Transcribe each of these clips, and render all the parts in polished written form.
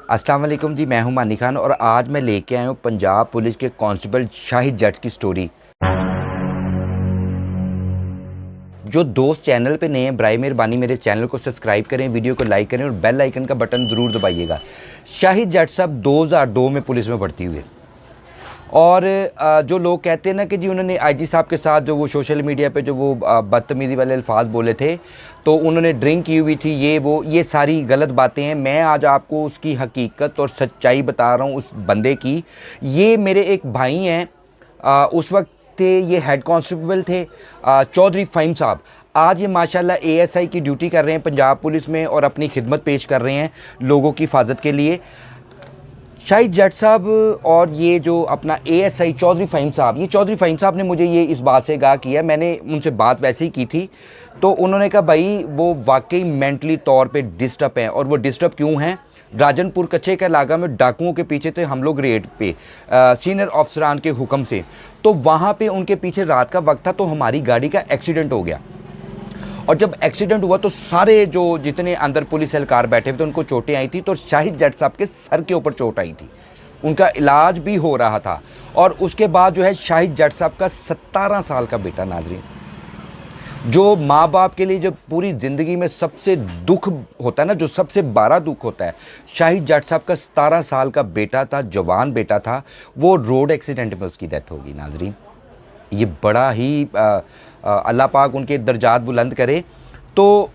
अस्सलाम वालेकुम जी, मैं हूं मानी खान और आज मैं लेके आया हूं पंजाब पुलिस के कांस्टेबल शाहिद जट की स्टोरी। जो दोस्त चैनल पे नए हैं, बराए मेहरबानी मेरे चैनल को सब्सक्राइब करें, वीडियो को लाइक करें और बेल आइकन का बटन ज़रूर दबाइएगा। शाहिद जट साहब 2002 में पुलिस में भर्ती हुए और जो लोग कहते हैं ना कि जी उन्होंने आईजी साहब के साथ जो वो सोशल मीडिया पे जो वो बदतमीज़ी वाले अल्फाज बोले थे, तो उन्होंने ड्रिंक की हुई थी, ये सारी गलत बातें हैं। मैं आज आपको उसकी हकीकत और सच्चाई बता रहा हूँ उस बंदे की। ये मेरे एक भाई हैं, उस वक्त थे ये हेड कांस्टेबल थे, चौधरी फ़हीम साहब। आज ये माशाल्लाह एएसआई की ड्यूटी कर रहे हैं पंजाब पुलिस में और अपनी खिदमत पेश कर रहे हैं लोगों की हिफाजत के लिए। शाहिद जट साहब और ये जो अपना एएसआई चौधरी फ़हीम साहब, ये चौधरी फ़हीम साहब ने मुझे ये इस बात से आगाह किया, मैंने उनसे बात वैसे ही की थी, तो उन्होंने कहा भाई वो वाकई मेंटली तौर पे डिस्टर्ब हैं। और वो डिस्टर्ब क्यों हैं? राजनपुर कच्चे के इलाका में डाकुओं के पीछे थे हम लोग रेड पे, सीनियर अफसरान के हुक्म से। तो वहाँ पे उनके पीछे रात का वक्त था, तो हमारी गाड़ी का एक्सीडेंट हो गया। और जब एक्सीडेंट हुआ तो सारे जो जितने अंदर पुलिस एहलकार बैठे हुए थे उनको चोटें आई थी, तो शाहिद जट साहब के सर के ऊपर चोट आई थी, उनका इलाज भी हो रहा था। और उसके बाद जो है शाहिद जट साहब का 17 साल का बेटा, नाज़रीन, जो माँ बाप के लिए जो पूरी ज़िंदगी में सबसे दुख होता है ना, जो सबसे बड़ा दुख होता है, शाहिद जट साहब का 17 साल का बेटा था, जवान बेटा था, वो रोड एक्सीडेंट में उसकी डेथ होगी। नाज़रीन, ये बड़ा ही अल्लाह पाक उनके दर्जात बुलंद करे। तो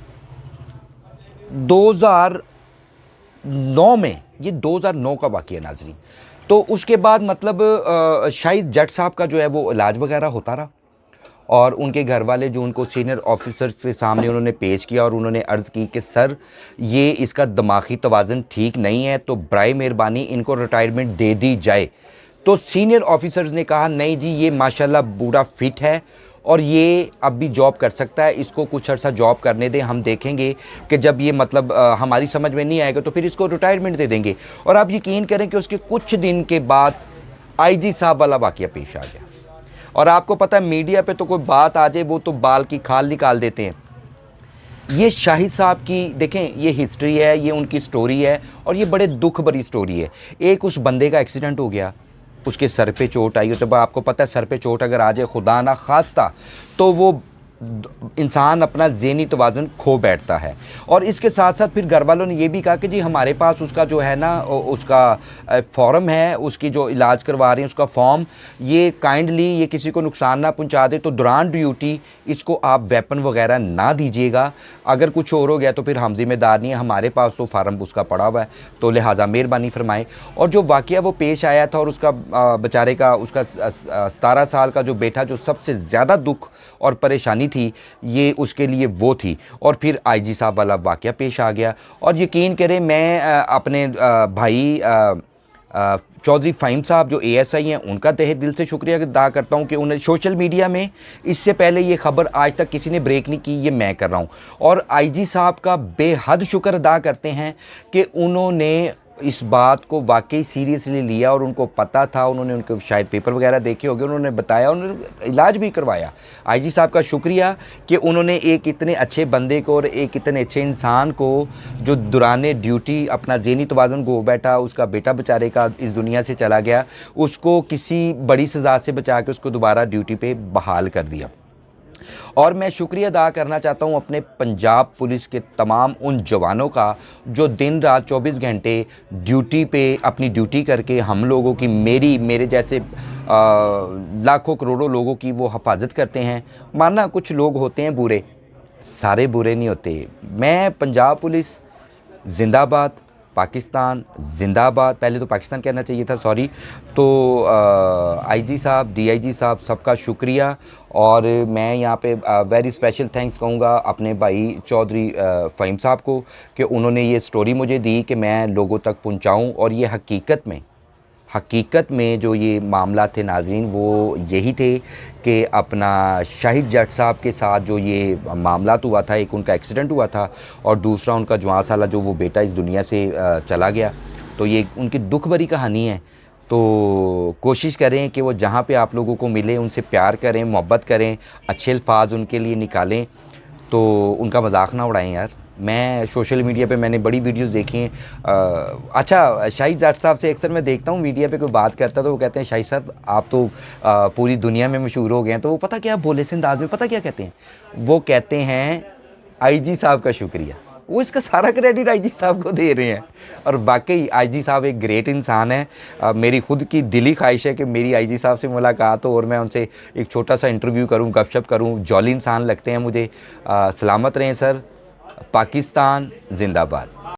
2009 में, ये 2009 का वाक़या है नाज़रीन। तो उसके बाद मतलब शाहिद जट साहब का जो है वो इलाज वगैरह होता रहा और उनके घर वाले जो उनको सीनियर ऑफिसर्स के सामने उन्होंने पेश किया और उन्होंने अर्ज़ की कि सर ये इसका दिमागी तवाज़ुन ठीक नहीं है, तो बराए मेहरबानी इनको रिटायरमेंट दे दी जाए। तो सीनियर ऑफिसर्स ने कहा नहीं जी, ये माशाल्लाह पूरा फिट है और ये अब भी जॉब कर सकता है, इसको कुछ अर्सा जॉब करने दें, हम देखेंगे कि जब ये मतलब हमारी समझ में नहीं आएगा तो फिर इसको रिटायरमेंट दे देंगे। और आप यकीन करें कि उसके कुछ दिन के बाद आईजी साहब वाला वाक़या पेश आ गया। और आपको पता है मीडिया पे तो कोई बात आ जाए वो तो बाल की खाल निकाल देते हैं। ये शाहिद साहब की देखें, ये हिस्ट्री है, ये उनकी स्टोरी है और ये बड़े दुख भरी स्टोरी है। एक उस बंदे का एक्सीडेंट हो गया, उसके सर पे चोट आई, तो आपको पता है सर पे चोट अगर आ जाए खुदा ना खास्ता तो वो इंसान अपना ज़हनी तवाज़ुन खो बैठता है। और इसके साथ साथ फिर घर वालों ने ये भी कहा कि जी हमारे पास उसका जो है ना उसका फॉर्म है, उसकी जो इलाज करवा रहे हैं उसका फॉर्म, ये काइंडली ये किसी को नुकसान ना पहुंचा दे, तो दौरान ड्यूटी इसको आप वेपन वगैरह ना दीजिएगा, अगर कुछ और हो गया तो फिर हम जिम्मेदार नहीं है, हमारे पास तो फार्म उसका पड़ा हुआ है, तो लिहाजा मेहरबानी फरमाएं। और जो वाक़या वो पेश आया था और उसका बेचारे का उसका 17 साल का जो बेटा, जो सबसे ज़्यादा दुख और परेशानी थी ये उसके लिए वो थी। और फिर आईजी साहब वाला वाक़या पेश आ गया। और यकीन करें मैं अपने भाई चौधरी फ़हीम साहब जो एएसआई हैं उनका तहे दिल से शुक्रिया अदा करता हूं कि उन्हें सोशल मीडिया में इससे पहले ये ख़बर आज तक किसी ने ब्रेक नहीं की, ये मैं कर रहा हूं। और आईजी साहब का बेहद शुक्र अदा करते हैं कि उन्होंने इस बात को वाकई सीरियसली लिया और उनको पता था, उन्होंने उनके शायद पेपर वगैरह देखे होंगे, उन्होंने बताया, उन्होंने इलाज भी करवाया। आईजी साहब का शुक्रिया कि उन्होंने एक इतने अच्छे बंदे को और एक इतने अच्छे इंसान को जो दौरान ड्यूटी अपना ज़हनी तवाज़ुन खो बैठा, उसका बेटा बेचारे का इस दुनिया से चला गया, उसको किसी बड़ी सज़ा से बचा के उसको दोबारा ड्यूटी पे बहाल कर दिया। और मैं शुक्रिया अदा करना चाहता हूं अपने पंजाब पुलिस के तमाम उन जवानों का जो दिन रात 24 घंटे ड्यूटी पे अपनी ड्यूटी करके हम लोगों की, मेरे जैसे लाखों करोड़ों लोगों की वो हिफाजत करते हैं। माना कुछ लोग होते हैं बुरे, सारे बुरे नहीं होते। मैं पंजाब पुलिस जिंदाबाद, पाकिस्तान जिंदाबाद, पहले तो पाकिस्तान कहना चाहिए था, सॉरी। तो आईजी साहब, डीआईजी साहब, सबका शुक्रिया। और मैं यहाँ पे वेरी स्पेशल थैंक्स कहूँगा अपने भाई चौधरी फ़हीम साहब को कि उन्होंने ये स्टोरी मुझे दी कि मैं लोगों तक पहुँचाऊँ। और ये हकीकत में जो ये मामला थे नाज़रीन वो यही थे कि अपना शाहिद जट साहब के साथ जो ये मामला हुआ था, एक उनका एक्सीडेंट हुआ था और दूसरा उनका जवान साला जो वो बेटा इस दुनिया से चला गया। तो ये उनकी दुख भरी कहानी है। तो कोशिश करें कि वो जहाँ पे आप लोगों को मिले उनसे प्यार करें, मोहब्बत करें, अच्छे अल्फाज उनके लिए निकालें, तो उनका मजाक ना उड़ाएं यार। मैं सोशल मीडिया पे मैंने बड़ी वीडियोस देखी हैं। अच्छा, शाहिद जाट साहब से अक्सर मैं देखता हूँ मीडिया पे कोई बात करता है तो वो कहते हैं शाहिद साहब आप तो पूरी दुनिया में मशहूर हो गए हैं। तो वो पता क्या बोले से अंदाज में पता क्या कहते हैं, वो कहते हैं आईजी साहब का शुक्रिया। वो इसका सारा क्रेडिट आईजी साहब को दे रहे हैं। और वाकई आईजी साहब एक ग्रेट इंसान है। मेरी खुद की दिली ख्वाहिश है कि मेरी आईजी साहब से मुलाकात हो और मैं उनसे एक छोटा सा इंटरव्यू करूं, गपशप करूं। जॉली इंसान लगते हैं मुझे। सलामत रहें सर। पाकिस्तान जिंदाबाद।